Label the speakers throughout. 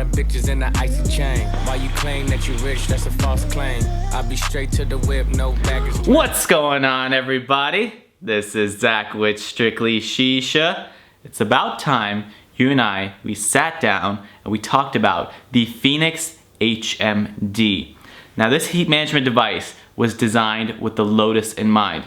Speaker 1: of bitches in the icy chain. While you claim that you're rich, that's a false claim. I'll be straight to the whip, no baggage.
Speaker 2: What's going on, everybody? This is Zach with Strictly Shisha. It's about time you and we sat down and we talked about the Phoenix HMD. Now, this heat management device was designed with the Lotus in mind.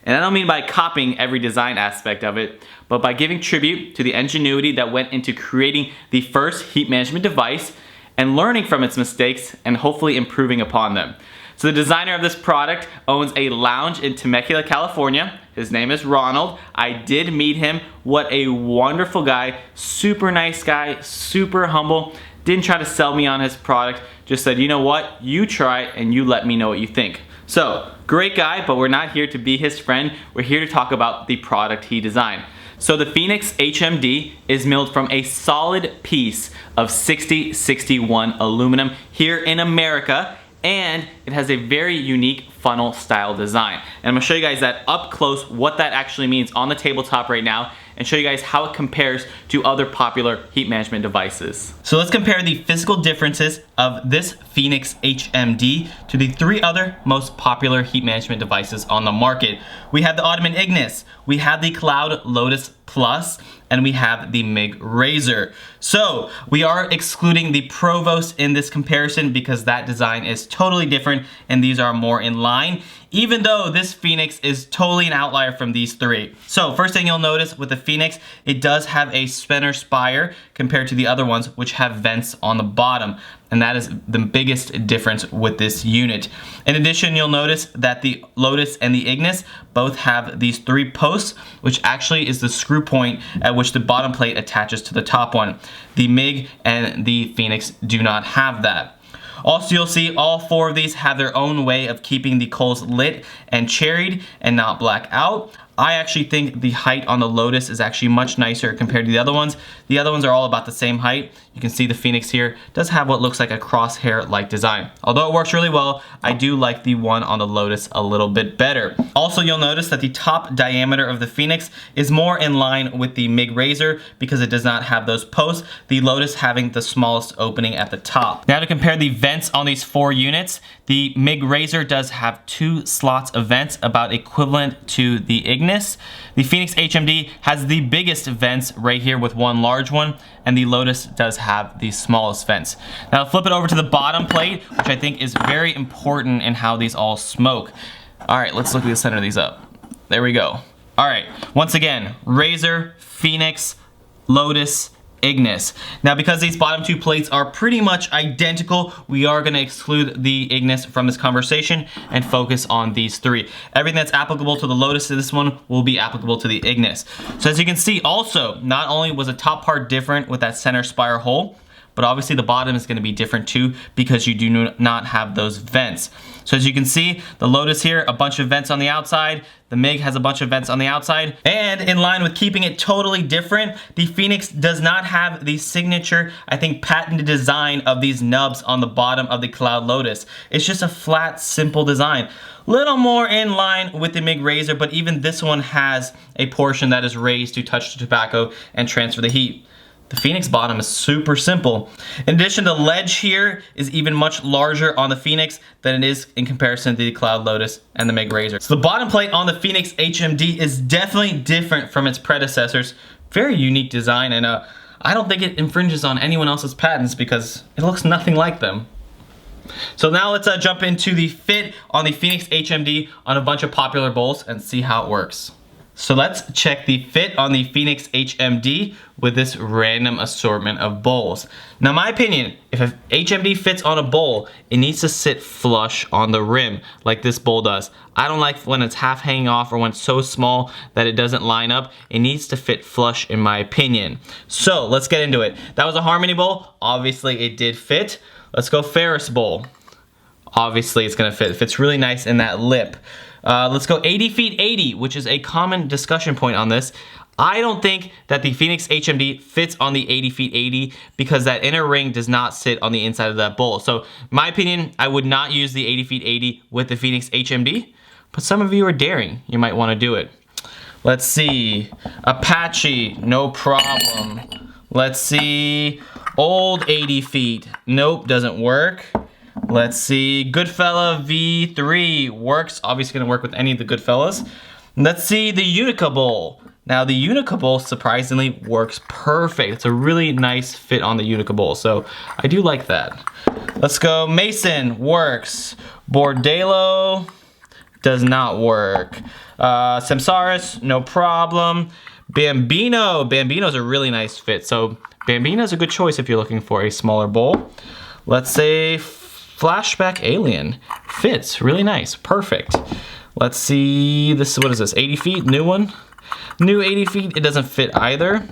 Speaker 2: And I don't mean by copying every design aspect of it, but by giving tribute to the ingenuity that went into creating the first heat management device and learning from its mistakes and hopefully improving upon them. So the designer of this product owns a lounge in Temecula, California. His name is Ronald. I did meet him. What a wonderful guy, super nice guy, super humble. Didn't try to sell me on his product, just said, you know what, you try it and you let me know what you think. So, great guy, but we're not here to be his friend. We're here to talk about the product he designed. So the Phoenix HMD is milled from a solid piece of 6061 aluminum here in America, and it has a very unique funnel style design. And I'm gonna show you guys that up close, what that actually means on the tabletop right now, and show you guys how it compares to other popular heat management devices. So let's compare the physical differences of this Phoenix HMD to the three other most popular heat management devices on the market. We have the Ottoman Ignis, we have the Cloud Lotus Plus, and we have the Mirage. So we are excluding the Provost in this comparison because that design is totally different and these are more in line, even though this Phoenix is totally an outlier from these three. So first thing you'll notice with the Phoenix, it does have a spinner spire compared to the other ones which have vents on the bottom. And that is the biggest difference with this unit. In addition, you'll notice that the Lotus and the Ignis both have these three posts, which actually is the screw point at which the bottom plate attaches to the top one. The MIG and the Phoenix do not have that. Also, you'll see all four of these have their own way of keeping the coals lit and cherried and not black out. I actually think the height on the Lotus is actually much nicer compared to the other ones. The other ones are all about the same height. You can see the Phoenix here does have what looks like a crosshair-like design. Although it works really well, I do like the one on the Lotus a little bit better. Also, you'll notice that the top diameter of the Phoenix is more in line with the Mirage because it does not have those posts, the Lotus having the smallest opening at the top. Now to compare the vents on these four units, the Mirage does have 2 slots of vents, about equivalent to the Ignis. The Phoenix HMD has the biggest vents right here with one large one, and the Lotus does have the smallest vents. Now flip it over to the bottom plate, which I think is very important in how these all smoke. All right, let's look at the center of these up. There we go. All right, once again, Razor, Phoenix, Lotus, Ignis. Now because these bottom two plates are pretty much identical, we are going to exclude the Ignis from this conversation and focus on these three. Everything that's applicable to the Lotus to this one will be applicable to the Ignis. So as you can see also, not only was the top part different with that center spire hole, but obviously the bottom is going to be different too because you do not have those vents. So as you can see, the Lotus here, a bunch of vents on the outside, the MIG has a bunch of vents on the outside, and in line with keeping it totally different, the Phoenix does not have the signature, I think, patented design of these nubs on the bottom of the Cloud Lotus. It's just a flat, simple design. Little more in line with the Mirage, but even this one has a portion that is raised to touch the tobacco and transfer the heat. The Phoenix bottom is super simple. In addition, the ledge here is even much larger on the Phoenix than it is in comparison to the Cloud Lotus and the Mirage. So the bottom plate on the Phoenix HMD is definitely different from its predecessors. Very unique design, and I don't think it infringes on anyone else's patents because it looks nothing like them. So now let's jump into the fit on the Phoenix HMD on a bunch of popular bowls and see how it works. So let's check the fit on the Phoenix HMD with this random assortment of bowls. Now my opinion, if an HMD fits on a bowl, it needs to sit flush on the rim like this bowl does. I don't like when it's half hanging off or when it's so small that it doesn't line up. It needs to fit flush in my opinion. So let's get into it. That was a Harmony bowl. Obviously it did fit. Let's go Ferris bowl. Obviously it's gonna fit. It fits really nice in that lip. Let's go 80 feet 80, which is a common discussion point on this. I don't think that the Phoenix HMD fits on the 80 feet 80 because that inner ring does not sit on the inside of that bowl. So my opinion, I would not use the 80 feet 80 with the Phoenix HMD, but some of you are daring. You might want to do it. Let's see, Apache, no problem. Let's see, Old 80 feet. Nope, doesn't work. Let's see. Goodfella V3 works. Obviously gonna work with any of the Goodfellas. Let's see the Unica Bowl. Now the Unica Bowl surprisingly works perfect. It's a really nice fit on the Unica Bowl, so I do like that. Let's go. Mason works. Bordello does not work. Samsaris, no problem. Bambino. Bambino's a really nice fit, so Bambino's a good choice if you're looking for a smaller bowl. Let's say Flashback Alien. Fits, really nice, perfect. Let's see, what is this, 80 feet, new one? New 80 feet, it doesn't fit either.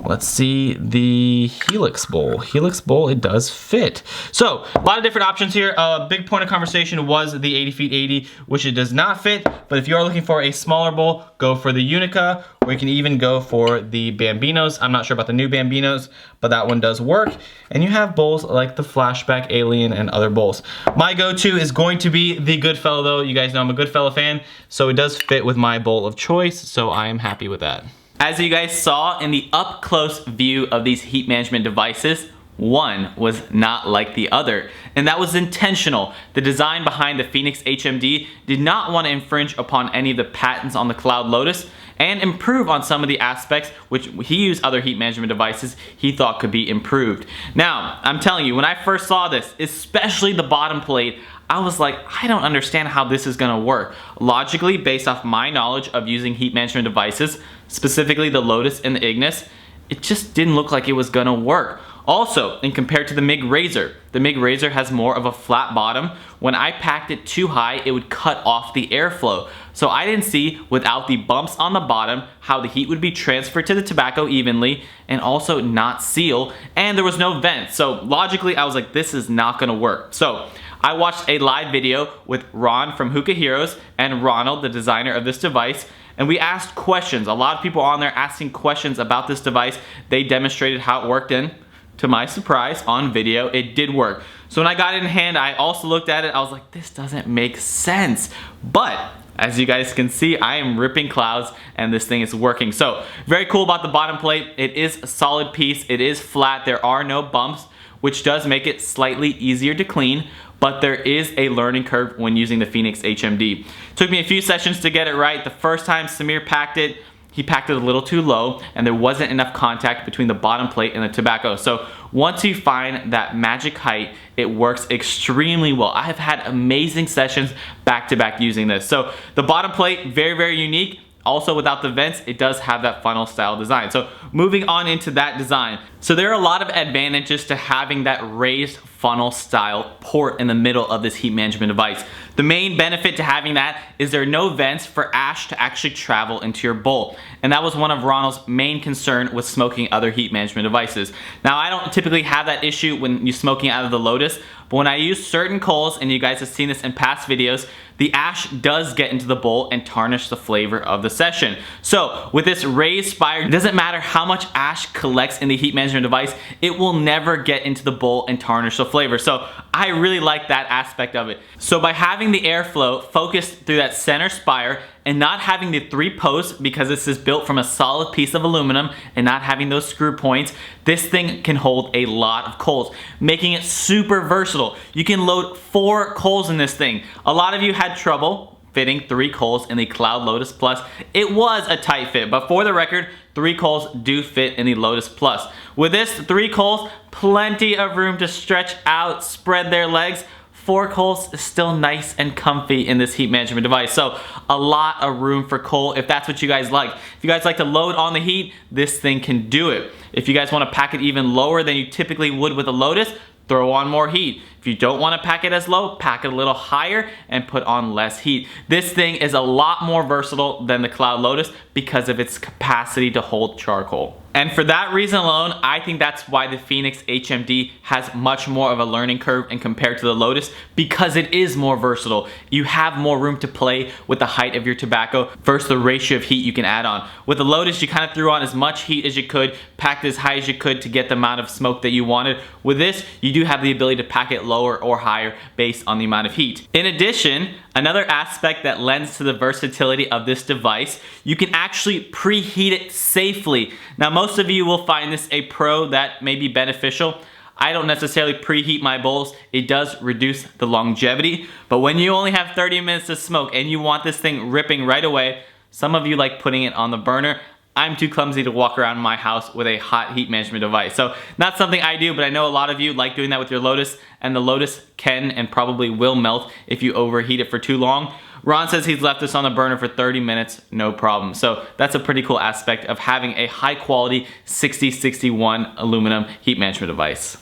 Speaker 2: Let's see the Helix Bowl. Helix Bowl, it does fit. So, a lot of different options here. A big point of conversation was the 80 feet 80, which it does not fit. But if you are looking for a smaller bowl, go for the Unica, or you can even go for the Bambinos. I'm not sure about the new Bambinos, but that one does work. And you have bowls like the Flashback Alien and other bowls. My go-to is going to be the Goodfella though. You guys know I'm a Goodfella fan, so it does fit with my bowl of choice, so I am happy with that. As you guys saw in the up close view of these heat management devices, one was not like the other, and that was intentional. The design behind the Phoenix HMD did not want to infringe upon any of the patents on the Cloud Lotus and improve on some of the aspects which he used other heat management devices he thought could be improved. Now, I'm telling you, when I first saw this, especially the bottom plate, I was like, I don't understand how this is gonna work. Logically, based off my knowledge of using heat management devices, specifically the Lotus and the Ignis, it just didn't look like it was gonna work. Also, in compared to the MIG Razor, the MIG Razor has more of a flat bottom. When I packed it too high, it would cut off the airflow. So I didn't see, without the bumps on the bottom, how the heat would be transferred to the tobacco evenly and also not seal, and there was no vent. So logically, I was like, this is not gonna work. So I watched a live video with Ron from Hookah Heroes and Ronald, the designer of this device, and we asked questions. A lot of people on there asking questions about this device. They demonstrated how it worked, and to my surprise, on video, it did work. So when I got it in hand, I also looked at it, I was like, this doesn't make sense. But as you guys can see, I am ripping clouds and this thing is working. So very cool about the bottom plate. It is a solid piece, it is flat, there are no bumps, which does make it slightly easier to clean, but there is a learning curve when using the Phoenix HMD. Took me a few sessions to get it right. The first time Samir packed it, he packed it a little too low and there wasn't enough contact between the bottom plate and the tobacco. So once you find that magic height, it works extremely well. I have had amazing sessions back to back using this. So the bottom plate, very, very unique. Also, without the vents, it does have that funnel style design. So moving on into that design. So there are a lot of advantages to having that raised funnel style port in the middle of this heat management device. The main benefit to having that is there are no vents for ash to actually travel into your bowl. And that was one of Ronald's main concern with smoking other heat management devices. Now, I don't typically have that issue when you're smoking out of the Lotus, but when I use certain coals, and you guys have seen this in past videos, the ash does get into the bowl and tarnish the flavor of the session. So with this raised spire, it doesn't matter how much ash collects in the heat management device, it will never get into the bowl and tarnish the flavor. So I really like that aspect of it. So by having the airflow focused through that center spire and not having the 3 posts, because this is built from a solid piece of aluminum and not having those screw points, this thing can hold a lot of coals, making it super versatile. You can load 4 coals in this thing. A lot of you had trouble fitting 3 coals in the Cloud Lotus Plus. It was a tight fit, but for the record, 3 coals do fit in the Lotus Plus. With this 3 coals, plenty of room to stretch out, spread their legs. 4 coals is still nice and comfy in this heat management device. So a lot of room for coal if that's what you guys like. If you guys like to load on the heat, this thing can do it. If you guys want to pack it even lower than you typically would with a Lotus, throw on more heat. If you don't want to pack it as low, pack it a little higher and put on less heat. This thing is a lot more versatile than the Cloud Lotus because of its capacity to hold charcoal. And for that reason alone, I think that's why the Phoenix HMD has much more of a learning curve and compared to the Lotus, because it is more versatile. You have more room to play with the height of your tobacco versus the ratio of heat you can add on. With the Lotus, you kind of threw on as much heat as you could, packed as high as you could to get the amount of smoke that you wanted. With this, you do have the ability to pack it lower or higher based on the amount of heat. In addition, another aspect that lends to the versatility of this device, you can actually preheat it safely. Now, most most of you will find this a pro that may be beneficial. I don't necessarily preheat my bowls. It does reduce the longevity, but when you only have 30 minutes to smoke and you want this thing ripping right away, some of you like putting it on the burner. I'm too clumsy to walk around my house with a hot heat management device. So not something I do, but I know a lot of you like doing that with your Lotus, and the Lotus can and probably will melt if you overheat it for too long. Ron says he's left this on the burner for 30 minutes, no problem. So that's a pretty cool aspect of having a high quality 6061 aluminum heat management device.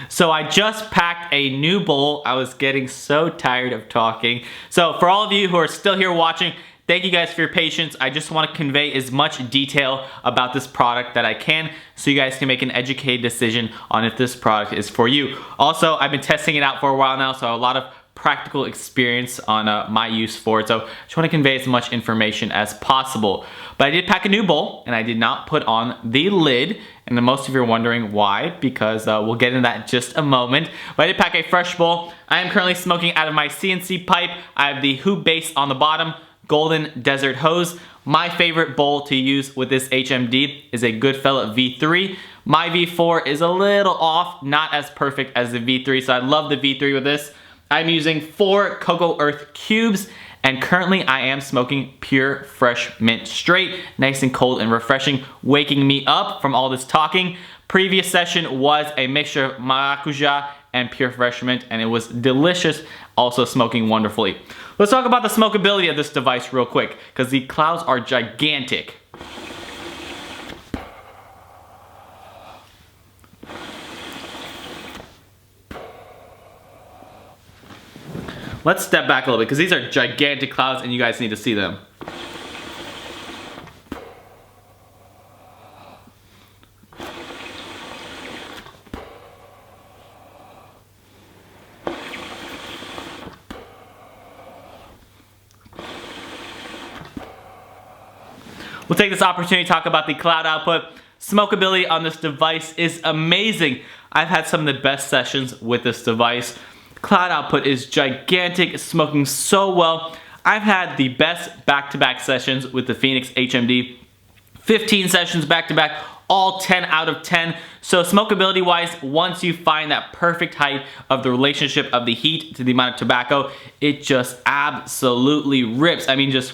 Speaker 2: So I just packed a new bowl. I was getting so tired of talking. So for all of you who are still here watching, thank you guys for your patience. I just want to convey as much detail about this product that I can so you guys can make an educated decision on if this product is for you. Also, I've been testing it out for a while now, so I have a lot of practical experience on my use for it. So I just want to convey as much information as possible. But I did pack a new bowl and I did not put on the lid. And then most of you are wondering why, because we'll get into that in just a moment. But I did pack a fresh bowl. I am currently smoking out of my CNC pipe. I have the hoop base on the bottom, golden desert hose. My favorite bowl to use with this HMD is a Goodfella V3. My V4 is a little off, not as perfect as the V3, so I love the V3 with this. I'm using 4 CocoUrth cubes, and currently I am smoking pure fresh mint straight, nice and cold and refreshing, waking me up from all this talking. Previous session was a mixture of maracuja and pure fresh mint, and it was delicious, also smoking wonderfully. Let's talk about the smokability of this device real quick, because the clouds are gigantic. Let's step back a little bit because these are gigantic clouds and you guys need to see them. We'll take this opportunity to talk about the cloud output. Smokability on this device is amazing. I've had some of the best sessions with this device. Cloud output is gigantic, it's smoking so well. I've had the best back-to-back sessions with the Phoenix HMD. 15 sessions back-to-back, all 10 out of 10. So smokability wise, once you find that perfect height of the relationship of the heat to the amount of tobacco, it just absolutely rips. I mean, just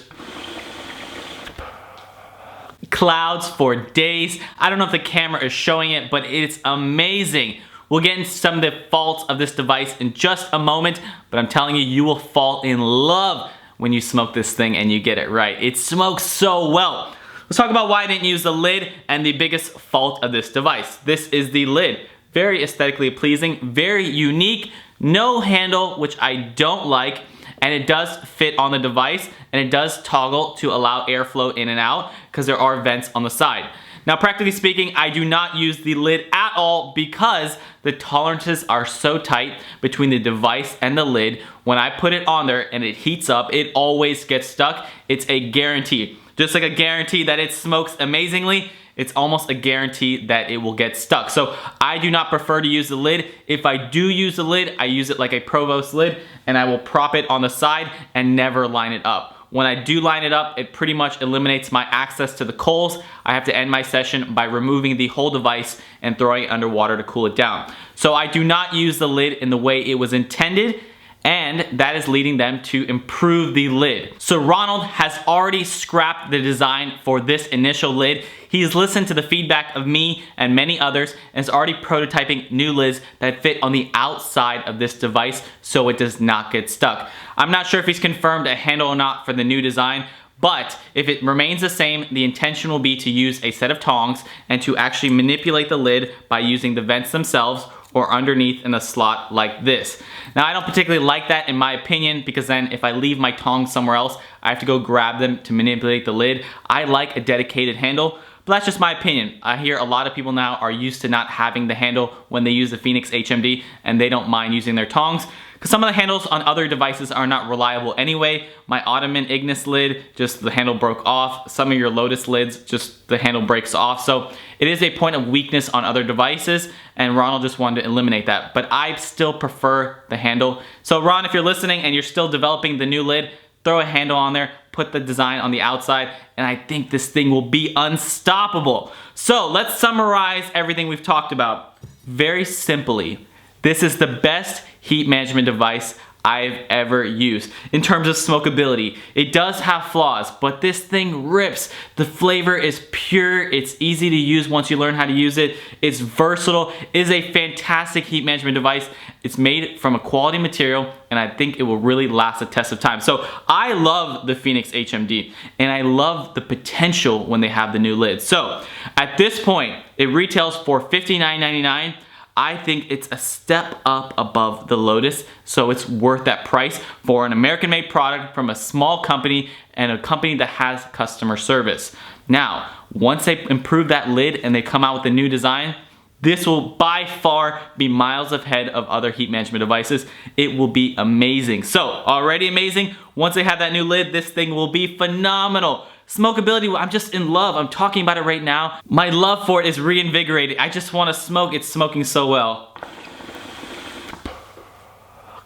Speaker 2: clouds for days. I don't know if the camera is showing it, but it's amazing. We'll get into some of the faults of this device in just a moment, but I'm telling you, you will fall in love when you smoke this thing and you get it right. It smokes so well. Let's talk about why I didn't use the lid and the biggest fault of this device. This is the lid. Very aesthetically pleasing, very unique, no handle, which I don't like, and it does fit on the device, and it does toggle to allow airflow in and out because there are vents on the side. Now, practically speaking, I do not use the lid at all because the tolerances are so tight between the device and the lid. When I put it on there and it heats up, it always gets stuck. It's a guarantee. Just like a guarantee that it smokes amazingly, it's almost a guarantee that it will get stuck. So I do not prefer to use the lid. If I do use the lid, I use it like a Provost lid, and I will prop it on the side and never line it up. When I do line it up, it pretty much eliminates my access to the coals. I have to end my session by removing the whole device and throwing it underwater to cool it down. So I do not use the lid in the way it was intended, and that is leading them to improve the lid. So Ronald has already scrapped the design for this initial lid. He's listened to the feedback of me and many others and is already prototyping new lids that fit on the outside of this device so it does not get stuck. I'm not sure if he's confirmed a handle or not for the new design, but if it remains the same, the intention will be to use a set of tongs and to actually manipulate the lid by using the vents themselves or underneath in a slot like this. Now, I don't particularly like that in my opinion, because then if I leave my tongs somewhere else, I have to go grab them to manipulate the lid. I like a dedicated handle, but that's just my opinion. I hear a lot of people now are used to not having the handle when they use the Phoenix HMD, and they don't mind using their tongs, because some of the handles on other devices are not reliable anyway. My Ottoman Ignis lid, just the handle broke off. Some of your Lotus lids, just the handle breaks off. So it is a point of weakness on other devices, and Ronald just wanted to eliminate that. But I still prefer the handle. So Ron, if you're listening and you're still developing the new lid, throw a handle on there, put the design on the outside, and I think this thing will be unstoppable. So let's summarize everything we've talked about. Very simply, this is the best heat management device I've ever used. In terms of smokability, it does have flaws, but this thing rips. The flavor is pure, it's easy to use once you learn how to use it. It's versatile, it is a fantastic heat management device. It's made from a quality material, and I think it will really last the test of time. So I love the Phoenix HMD, and I love the potential when they have the new lid. So at this point, it retails for $59.99. I think it's a step up above the Lotus, so it's worth that price for an American-made product from a small company and a company that has customer service. Now, once they improve that lid and they come out with a new design, this will by far be miles ahead of other heat management devices. It will be amazing. So, already amazing. Once they have that new lid, this thing will be phenomenal. Smokability, I'm just in love. I'm talking about it right now. My love for it is reinvigorated. I just want to smoke. It's smoking so well.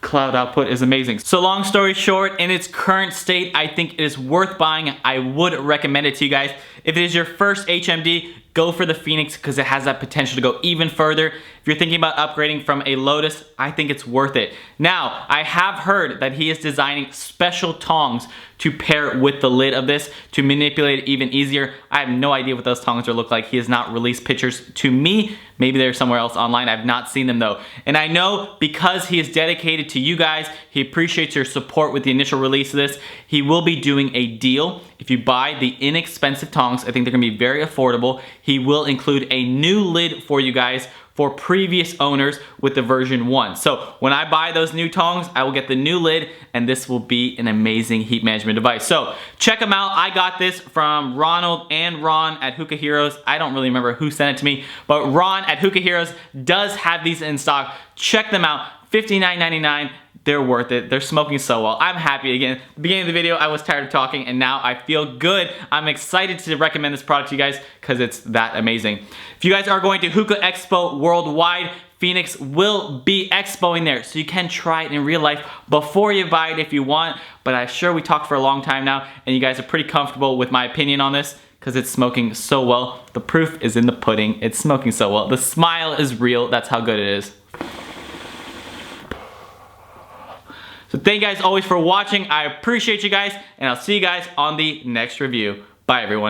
Speaker 2: Cloud output is amazing. So long story short, in its current state, I think it is worth buying. I would recommend it to you guys. If it is your first HMD, go for the Phoenix because it has that potential to go even further. If you're thinking about upgrading from a Lotus, I think it's worth it. Now, I have heard that he is designing special tongs to pair with the lid of this to manipulate it even easier. I have no idea what those tongs will look like. He has not released pictures to me. Maybe they're somewhere else online. I've not seen them though. And I know because he is dedicated to you guys, he appreciates your support with the initial release of this. He will be doing a deal. If you buy the inexpensive tongs, I think they're gonna be very affordable. He will include a new lid for you guys for previous owners with the version 1. So when I buy those new tongs, I will get the new lid, and this will be an amazing heat management device. So check them out. I got this from Ronald and Ron at Hookah Heroes. I don't really remember who sent it to me, but Ron at Hookah Heroes does have these in stock. Check them out, $59.99. They're worth it. They're smoking so well. I'm happy again. At the beginning of the video, I was tired of talking, and now I feel good. I'm excited to recommend this product to you guys because it's that amazing. If you guys are going to Hookah Expo Worldwide, Phoenix will be expoing there, so you can try it in real life before you buy it if you want. But I'm sure we talked for a long time now, and you guys are pretty comfortable with my opinion on this because it's smoking so well. The proof is in the pudding. It's smoking so well. The smile is real. That's how good it is. So thank you guys always for watching. I appreciate you guys, and I'll see you guys on the next review. Bye everyone.